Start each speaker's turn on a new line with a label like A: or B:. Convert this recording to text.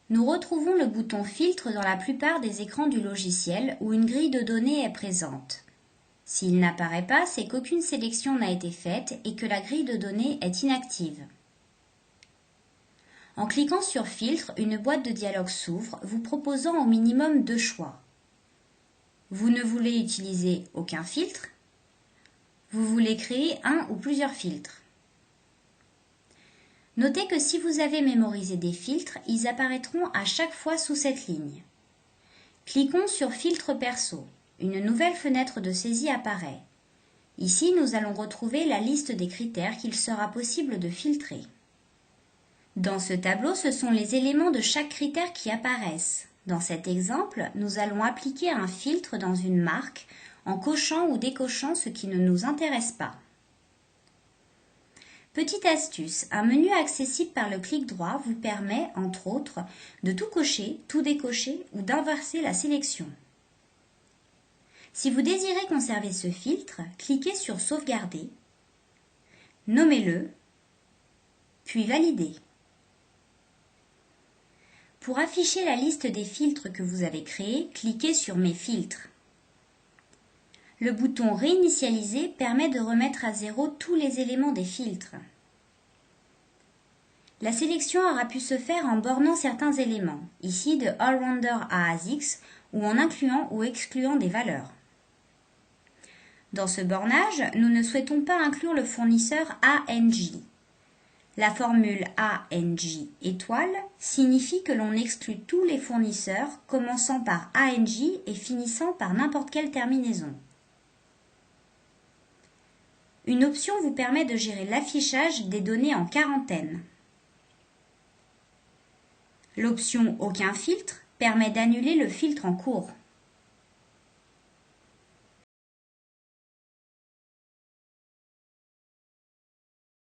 A: Nous retrouvons le bouton Filtre dans la plupart des écrans du logiciel où une grille de données est présente. S'il n'apparaît pas, c'est qu'aucune sélection n'a été faite et que la grille de données est inactive. En cliquant sur Filtre, une boîte de dialogue s'ouvre, vous proposant au minimum 2 choix. Vous ne voulez utiliser aucun filtre. Vous voulez créer un ou plusieurs filtres. Notez que si vous avez mémorisé des filtres, ils apparaîtront à chaque fois sous cette ligne. Cliquons sur Filtre perso. Une nouvelle fenêtre de saisie apparaît. Ici, nous allons retrouver la liste des critères qu'il sera possible de filtrer. Dans ce tableau, ce sont les éléments de chaque critère qui apparaissent. Dans cet exemple, nous allons appliquer un filtre dans une marque en cochant ou décochant ce qui ne nous intéresse pas. Petite astuce, un menu accessible par le clic droit vous permet, entre autres, de tout cocher, tout décocher ou d'inverser la sélection. Si vous désirez conserver ce filtre, cliquez sur Sauvegarder, nommez-le, puis Valider. Pour afficher la liste des filtres que vous avez créés, cliquez sur Mes filtres. Le bouton Réinitialiser permet de remettre à zéro tous les éléments des filtres. La sélection aura pu se faire en bornant certains éléments, ici de Allrounder à ASICS, ou en incluant ou excluant des valeurs. Dans ce bornage, nous ne souhaitons pas inclure le fournisseur ANJ. La formule ANJ étoile signifie que l'on exclut tous les fournisseurs commençant par ANJ et finissant par n'importe quelle terminaison. Une option vous permet de gérer l'affichage des données en quarantaine. L'option Aucun filtre permet d'annuler le filtre en cours.